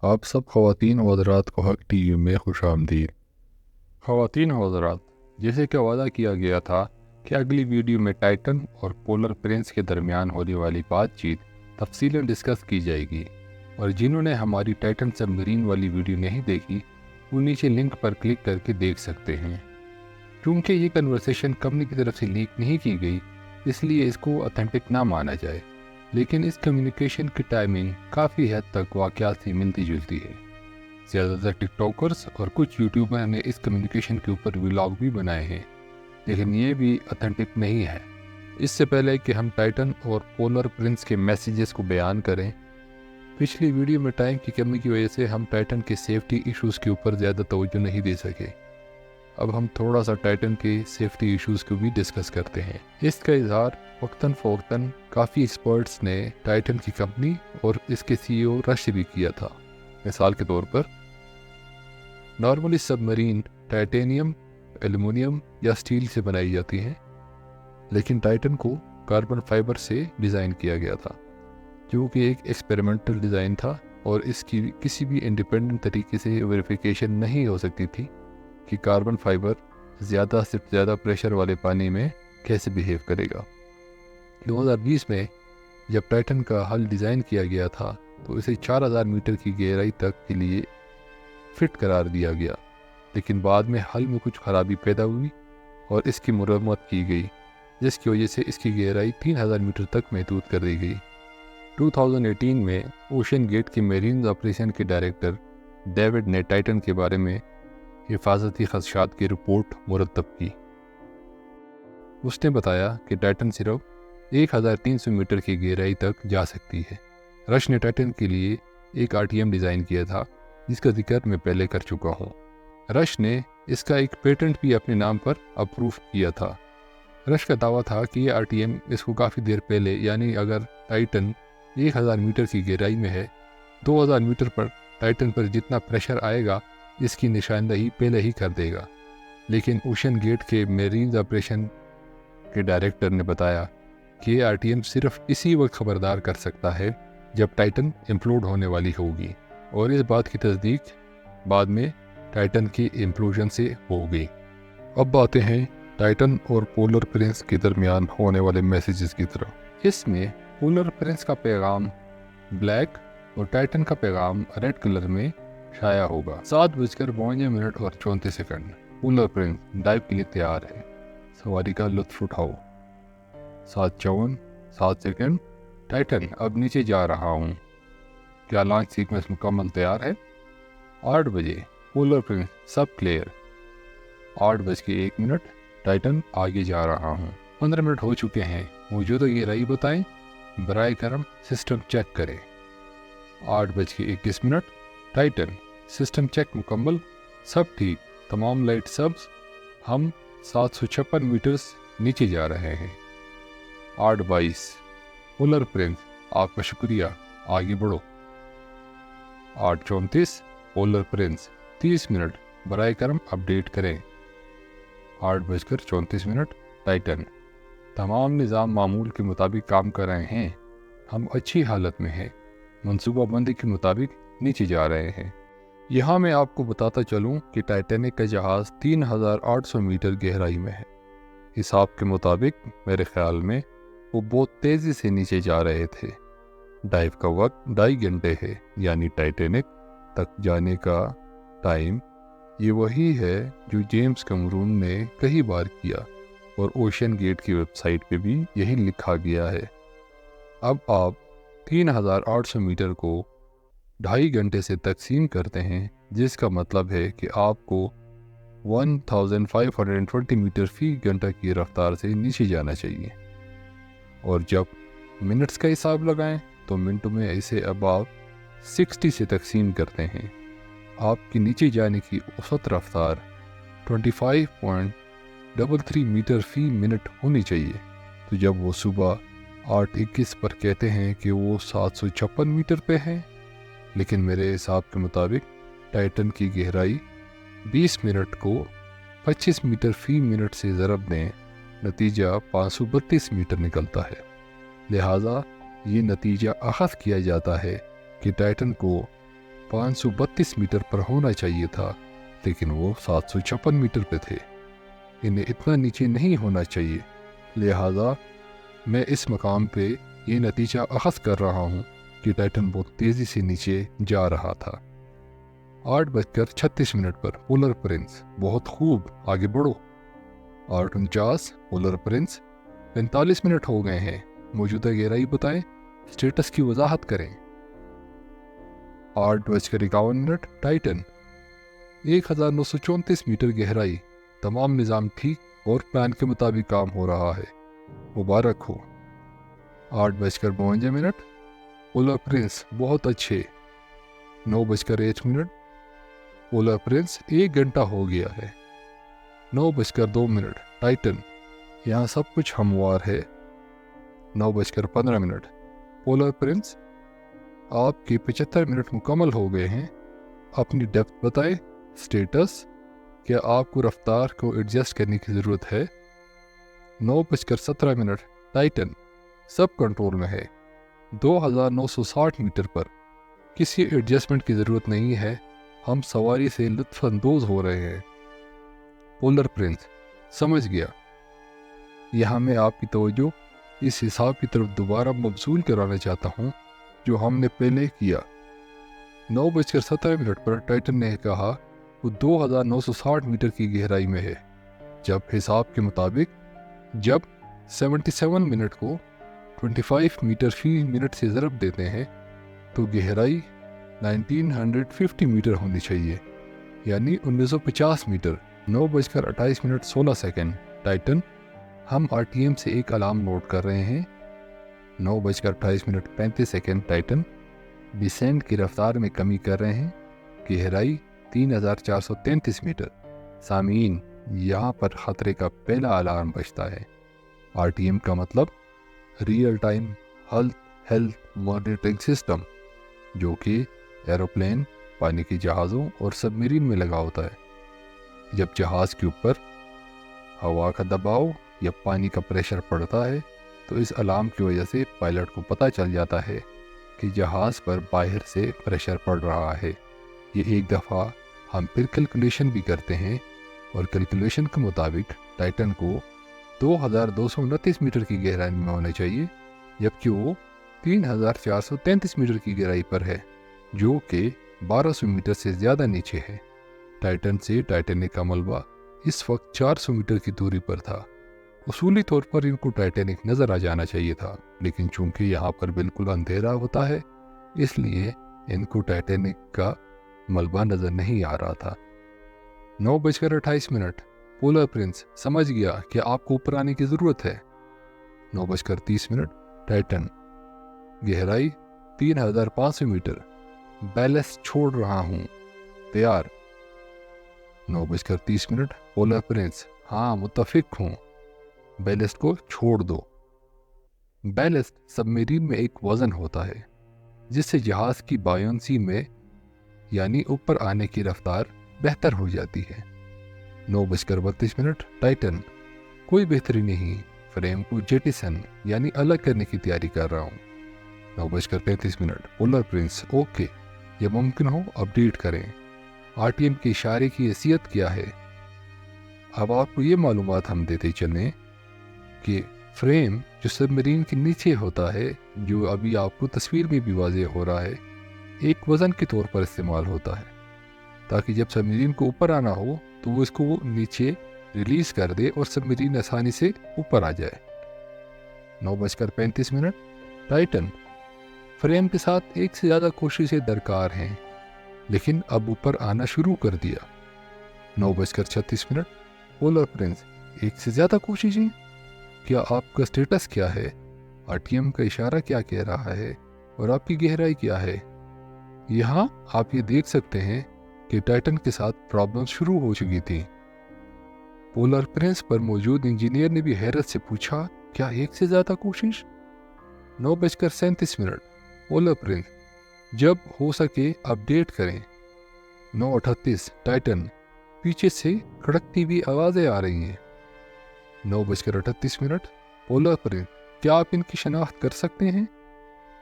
आप सब ख़वातीन व हज़रात को हक़ टीवी में खुशामदीद। ख़वातीन व हज़रात, जैसे कि वादा किया गया था कि अगली वीडियो में टाइटन और पोलर प्रिंस के दरमियान होने वाली बातचीत तफसीलन डिस्कस की जाएगी, और जिन्होंने हमारी टाइटन सबमरीन वाली वीडियो नहीं देखी वो नीचे लिंक पर क्लिक करके देख सकते हैं। क्योंकि ये कन्वर्सेशन कंपनी की तरफ से लीक नहीं की गई, इसलिए इसको ऑथेंटिक ना माना जाए, लेकिन इस कम्युनिकेशन की टाइमिंग काफ़ी हद तक वाक़यात से मिलती जुलती है। ज़्यादातर टिकटॉकर्स और कुछ यूट्यूबर ने इस कम्युनिकेशन के ऊपर व्लॉग भी बनाए हैं, लेकिन ये भी ऑथेंटिक नहीं है। इससे पहले कि हम टाइटन और पोलर प्रिंस के मैसेजेस को बयान करें, पिछली वीडियो में टाइम की कमी की वजह से हम टाइटन के सेफ्टी इश्यूज़ के ऊपर ज़्यादा तवज्जो नहीं दे सके। अब हम थोड़ा सा टाइटन के सेफ्टी इश्यूज़ को भी डिस्कस करते हैं। इसका इजहार वक्तन फ़वक्तन काफ़ी एक्सपर्ट्स ने टाइटन की कंपनी और इसके सीईओ रश भी किया था। मिसाल के तौर पर, नॉर्मली सबमरीन टाइटेनियम, एल्युमिनियम या स्टील से बनाई जाती हैं, लेकिन टाइटन को कार्बन फाइबर से डिज़ाइन किया गया था, जो कि एक एक्सपेरिमेंटल डिज़ाइन था और इसकी किसी भी इंडिपेंडेंट तरीके से वेरिफिकेशन नहीं हो सकती थी कि कार्बन फाइबर ज़्यादा से ज़्यादा प्रेशर वाले पानी में कैसे बिहेव करेगा। 2020 में जब टाइटन का हल डिज़ाइन किया गया था तो इसे 4000 मीटर की गहराई तक के लिए फिट करार दिया गया, लेकिन बाद में हल में कुछ खराबी पैदा हुई और इसकी मुरम्मत की गई, जिसकी वजह से इसकी गहराई 3000 मीटर तक महदूद कर दी गई। 2018 में ओशन गेट के मेरीन ऑपरेशन के डायरेक्टर डेविड ने टाइटन के बारे में हिफाजती खदशात की रिपोर्ट मुरतब की। उसने बताया कि टाइटन सिर्फ 1300 मीटर की गहराई तक जा सकती है। रश ने टाइटन के लिए एक आरटीएम डिज़ाइन किया था, जिसका जिक्र मैं पहले कर चुका हूँ। रश ने इसका एक पेटेंट भी अपने नाम पर अप्रूव किया था। रश का दावा था कि ये आरटीएम इसको काफ़ी देर पहले, यानी अगर टाइटन 1000 मीटर की गहराई में है, 2000 मीटर पर टाइटन पर जितना प्रेशर आएगा इसकी निशानदही पहले ही कर देगा। लेकिन ओशन गेट के मेरीन ऑपरेशन के डायरेक्टर ने बताया कि ये आरटीएम सिर्फ इसी वक्त खबरदार कर सकता है जब टाइटन इम्प्लोड होने वाली होगी, और इस बात की तस्दीक बाद में टाइटन की इम्प्लोजन से हो गई। अब आते हैं टाइटन और पोलर प्रिंस के दरमियान होने वाले मैसेजेस की तरफ। इसमें पोलर प्रिंस का पैगाम ब्लैक और टाइटन का पैगाम रेड कलर में शाया होगा। 7:52 और 34 सेकंड। पोलर प्रिंस डाइव के लिए तैयार है, सवारी का लुत्फ उठाओ। 7:54, 7 सेकंड। टाइटन अब नीचे जा रहा हूँ, क्या लॉन्च सीक्वेंस मुकम्मल तैयार है? 8 बजे। पोलर प्रिंस सब क्लियर। 8:01। टाइटन आगे जा रहा हूँ। 15 मिनट हो चुके हैं, मौजूदा गहराई बताएं, बराए करम सिस्टम चेक करें। 8:21। टाइटन सिस्टम चेक मुकम्मल, सब ठीक, तमाम लाइट सब्ज, हम 756 मीटर्स नीचे जा रहे हैं। 8:22। पोलर प्रिंस आपका शुक्रिया, आगे बढ़ो। 8:34। पोलर प्रिंस 30 मिनट, बराए करम अपडेट करें। 8:34। टाइटन तमाम निज़ाम मामूल के मुताबिक काम कर रहे हैं, हम अच्छी हालत में हैं, मनसूबाबंदी के मुताबिक नीचे जा रहे हैं। यहाँ मैं आपको बताता चलूँ कि टाइटैनिक का जहाज़ 3800 मीटर गहराई में है। हिसाब के मुताबिक मेरे ख्याल में वो बहुत तेज़ी से नीचे जा रहे थे। डाइव का वक्त 2.5 घंटे है, यानी टाइटैनिक तक जाने का टाइम ये वही है जो जेम्स कैमरून ने कई बार किया, और ओशन गेट की वेबसाइट पे भी यही लिखा गया है। अब आप 3800 मीटर को 2.5 घंटे से तकसीम करते हैं, जिसका मतलब है कि आपको 1520 मीटर फी घंटा की रफ्तार से नीचे जाना चाहिए। और जब मिनट्स का हिसाब लगाएं तो मिनटों में इसे अब आप 60 से तकसीम करते हैं। आपकी नीचे जाने की औसत रफ्तार 25.33 मीटर फी मिनट होनी चाहिए। तो जब वो सुबह 8:21 पर कहते हैं कि वो 756 मीटर पे है, लेकिन मेरे हिसाब के मुताबिक टाइटन की गहराई 20 मिनट को 25 मीटर फी मिनट से ज़रब दें, नतीजा 532 मीटर निकलता है। लिहाजा ये नतीजा अखज़ किया जाता है कि टाइटन को 532 मीटर पर होना चाहिए था, लेकिन वो 756 मीटर पे थे। इन्हें इतना नीचे नहीं होना चाहिए, लिहाजा मैं इस मकाम पे ये नतीजा अखज़ कर रहा हूँ कि टाइटन बहुत तेज़ी से नीचे जा रहा था। 8:36 पर पोलर प्रिंस, बहुत खूब, आगे बढ़ो। 8:49 पोलर प्रिंस, 45 मिनट हो गए हैं, मौजूदा गहराई बताएं, स्टेटस की वजाहत करें। 8:51 टाइटन, 1934 मीटर गहराई, तमाम निज़ाम ठीक और प्लान के मुताबिक काम हो रहा है, मुबारक हो। 8:52 पोलर प्रिंस, बहुत अच्छे। 9:01 पोलर प्रिंस, 1 घंटा हो गया है। 9:02 टाइटन, यहाँ सब कुछ हमवार है। 9:15 पोलर प्रिंस, आपके 75 मिनट मुकम्मल हो गए हैं, अपनी डेप्थ बताएं, स्टेटस, क्या आपको रफ्तार को एडजस्ट करने की ज़रूरत है। 9:17 टाइटन, सब कंट्रोल में है। 2960 मीटर पर किसी एडजस्टमेंट की ज़रूरत नहीं है, हम सवारी से लुत्फ़अंदोज़ हो रहे हैं। पोलर प्रिंस, समझ गया। यहाँ मैं आपकी तवज्जो इस हिसाब की तरफ दोबारा मबसूल कराना चाहता हूँ जो हमने पहले किया। 9:17 पर टाइटन ने कहा वो 2960 मीटर की गहराई में है, जब हिसाब के मुताबिक जब 77 मिनट को 25 मीटर फी मिनट से ज़रब देते हैं तो गहराई 1950 मीटर होनी चाहिए, यानी 1950 मीटर। 9:28 टाइटन, हम RTM से एक अलार्म नोट कर रहे हैं। 9:28 टाइटन, डिसेंट की रफ्तार में कमी कर रहे हैं, गहराई 3433 मीटर। सामीन, यहाँ पर ख़तरे का पहला अलार्म बजता है। RTM का मतलब real time health monitoring system, जो कि एरोप्लेन, पानी के जहाज़ों और सबमरीन में लगा होता है। जब जहाज़ के ऊपर हवा का दबाव या पानी का प्रेशर पड़ता है तो इस अलार्म की वजह से पायलट को पता चल जाता है कि जहाज़ पर बाहर से प्रेशर पड़ रहा है। ये एक दफ़ा हम फिर कैलकुलेशन भी करते हैं और कैलकुलेशन के मुताबिक टाइटन को 2229 मीटर की गहराई में होना चाहिए, जबकि वो 3433 मीटर की गहराई पर है, जो कि 1200 मीटर से ज़्यादा नीचे है। टाइटन से टाइटैनिक का मलबा इस वक्त 400 मीटर की दूरी पर था। उसूली तौर पर इनको टाइटैनिक नज़र आ जाना चाहिए था, लेकिन चूंकि यहाँ पर बिल्कुल अंधेरा होता है इसलिए इनको टाइटैनिक का मलबा नज़र नहीं आ रहा था। 9:28 पोलर प्रिंस, समझ गया कि आपको ऊपर आने की ज़रूरत है। 9:30 टाइटन, गहराई 3500 मीटर, बैलेंस छोड़ रहा हूँ, तैयार। 9:30 पोलर प्रिंस, हाँ मुत्तफिक हूँ, बैलेस्ट को छोड़ दो। बैलेस्ट सबमरीन में एक वज़न होता है जिससे जहाज़ की बायोंसी में यानी ऊपर आने की रफ्तार बेहतर हो जाती है। 9:32 टाइटन, कोई बेहतरी नहीं, फ्रेम को जेटिसन यानी अलग करने की तैयारी कर रहा हूँ। 9:33 पोलर प्रिंस, ओके, यह मुमकिन हो अपडेट करें। RTM के इशारे की हैसियत क्या है? अब आपको ये मालूमात हम देते चलें कि फ्रेम जो सबमरीन के नीचे होता है, जो अभी आपको तस्वीर में भी वाज़ेह हो रहा है, एक वज़न के तौर पर इस्तेमाल होता है ताकि जब सबमरीन को ऊपर आना हो तो वो इसको नीचे रिलीज़ कर दे और सबमरीन आसानी से ऊपर आ जाए। 9:35 टाइटन, फ्रेम के साथ एक से ज़्यादा कोशिशें दरकार हैं, लेकिन अब ऊपर आना शुरू कर दिया। 9:36 पोलर प्रिंस, एक से ज़्यादा कोशिशें, क्या आपका स्टेटस क्या है? RTM का इशारा क्या कह रहा है और आपकी गहराई क्या है? यहाँ आप ये देख सकते हैं कि टाइटन के साथ प्रॉब्लम शुरू हो चुकी थी। पोलर प्रिंस पर मौजूद इंजीनियर ने भी हैरत से पूछा, क्या एक से ज़्यादा कोशिश? 9:37 पोलर प्रिंस, जब हो सके अपडेट करें। 9:38 टाइटन, पीछे से खड़कती हुई आवाज़ें आ रही हैं। 9:38 पोलर प्रिंस, क्या आप इनकी शनाख्त कर सकते हैं?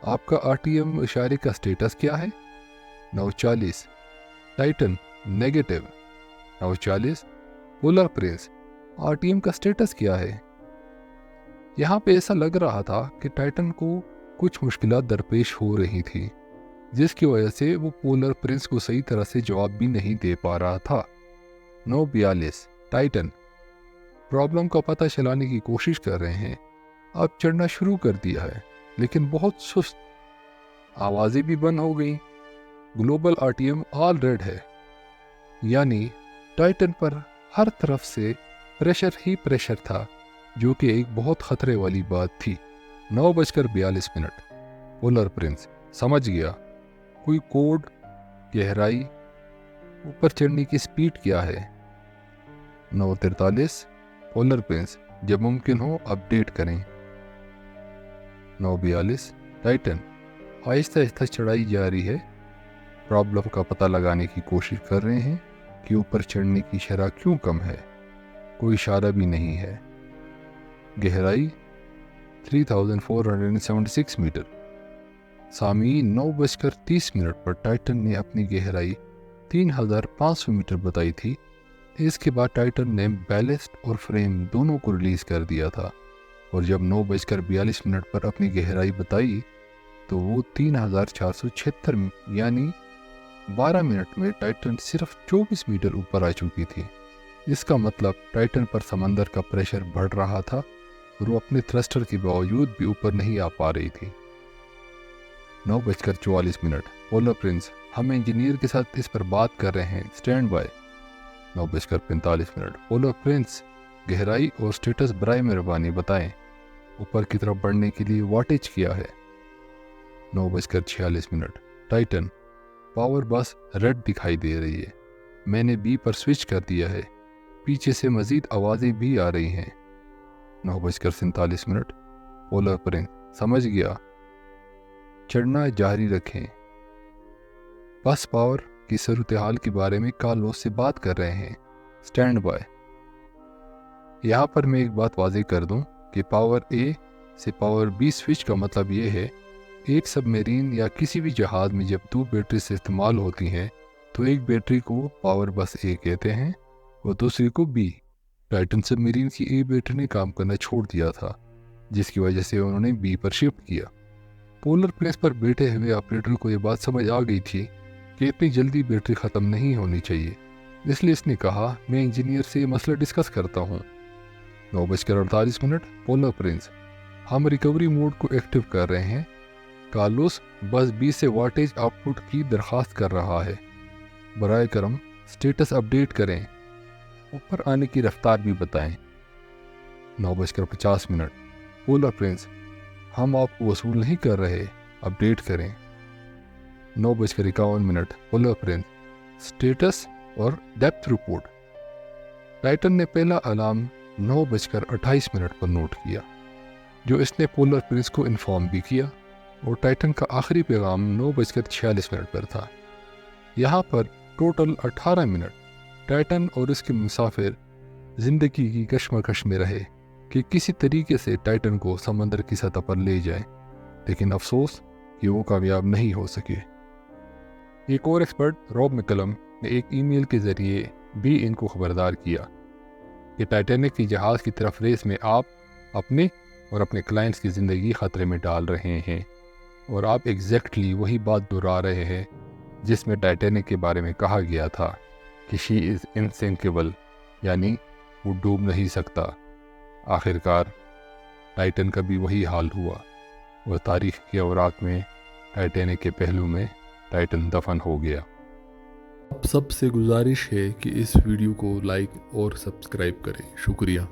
आपका RTM इशारे का स्टेटस क्या है? 9:40 Titan negative. 9:40 polar Prince RTM का स्टेटस क्या है। यहाँ पे ऐसा लग रहा था कि टाइटन को कुछ मुश्किलात दरपेश हो रही थी, जिसकी वजह से वो पोलर प्रिंस को सही तरह से जवाब भी नहीं दे पा रहा था। 9:42 टाइटन प्रॉब्लम का पता चलाने की कोशिश कर रहे हैं। अब चढ़ना शुरू कर दिया है लेकिन बहुत सुस्त, आवाज़ें भी बंद हो गई। ग्लोबल आरटीएम ऑल रेड है, यानी टाइटन पर हर तरफ से प्रेशर ही प्रेशर था, जो कि एक बहुत खतरे वाली बात थी। 9:42 पोलर प्रिंस समझ गया। कोई कोड, गहराई, ऊपर चढ़ने की स्पीड क्या है। 9:43 पोलर प्रिंस जब मुमकिन हो अपडेट करें। 9:42 टाइटन आहिस्ता आहिस्ता चढ़ाई जारी है। प्रॉब्लम का पता लगाने की कोशिश कर रहे हैं कि ऊपर चढ़ने की शरह क्यों कम है। कोई इशारा भी नहीं है। गहराई 3476 मीटर। सामीन 9:30 पर टाइटन ने अपनी गहराई 3500 मीटर बताई थी। इसके बाद टाइटन ने बैलेस्ट और फ्रेम दोनों को रिलीज कर दिया था, और जब 9:42 पर अपनी गहराई बताई तो वो 3476 यानी 12 मिनट में टाइटन सिर्फ 24 मीटर ऊपर आ चुकी थी। इसका मतलब टाइटन पर समंदर का प्रेशर बढ़ रहा था और वो अपने थ्रस्टर के बावजूद भी ऊपर नहीं आ पा रही थी। 9:44 पोलर प्रिंस हम इंजीनियर के साथ इस पर बात कर रहे हैं, स्टैंड बाय। 9:45 पोलर प्रिंस गहराई और स्टेटस बराए मेहरबानी बताएं। ऊपर की तरफ बढ़ने के लिए वाटेज क्या है। 9:46 टाइटन पावर बस रेड दिखाई दे रही है। मैंने बी पर स्विच कर दिया है। पीछे से मजीद आवाज़ें भी आ रही हैं। 9:47 पोलर प्रिंस समझ गया। चढ़ना जारी रखें। बस पावर की सूरत हाल के बारे में कार्लोस से बात कर रहे हैं, स्टैंड बाय। यहाँ पर मैं एक बात वाज़ेह कर दूं कि पावर ए से पावर बी स्विच का मतलब ये है, एक सबमरीन या किसी भी जहाज़ में जब 2 बैटरी से इस्तेमाल होती हैं तो एक बैटरी को पावर बस ए कहते हैं और दूसरी को बी। टाइटन सबमरीन की ए बैटरी ने काम करना छोड़ दिया था, जिसकी वजह से उन्होंने बी पर शिफ्ट किया। पोलर प्रिंस पर बैठे हुए ऑपरेटर को यह बात समझ आ गई थी कि इतनी जल्दी बैटरी ख़त्म नहीं होनी चाहिए, इसलिए इसने कहा मैं इंजीनियर से ये मसला डिस्कस करता हूँ। 9:48 पोलर प्रिंस हम रिकवरी मोड को एक्टिव कर रहे हैं। कार्लोस बस 20 से वाटेज आउटपुट की दरख्वास्त कर रहा है। बराए करम स्टेटस अपडेट करें। ऊपर आने की रफ्तार भी बताएं। 9:50 पोलर प्रिंस हम आपको वसूल नहीं कर रहे, अपडेट करें। 9:51 पोलर प्रिंस स्टेटस और डेप्थ रिपोर्ट। टाइटन ने पहला अलार्म 9:28 पर नोट किया, जो इसने पोलर प्रिंस को इन्फॉर्म भी किया, और टाइटन का आखिरी पैगाम 9:46 पर था। यहाँ पर टोटल 18 मिनट टाइटन और इसके मुसाफिर जिंदगी की कश्मकश में रहे कि किसी तरीके से टाइटन को समंदर की सतह पर ले जाएं, लेकिन अफसोस कि वो कामयाब नहीं हो सके। एक और एक्सपर्ट रॉब मैकलम ने एक ईमेल के जरिए भी इनको खबरदार किया कि टाइटैनिक की जहाज़ की तरफ रेस में आप अपने और अपने क्लाइंट्स की ज़िंदगी ख़तरे में डाल रहे हैं, और आप एग्जैक्टली वही बात दोहरा रहे हैं जिसमें टाइटैनिक के बारे में कहा गया था कि शी इज़ इनसिंकेबल, यानी वो डूब नहीं सकता। आखिरकार टाइटन का भी वही हाल हुआ, और तारीख के औराक में टाइटैनिक के पहलू में टाइटन दफन हो गया। आप सबसे गुजारिश है कि इस वीडियो को लाइक और सब्सक्राइब करें। शुक्रिया।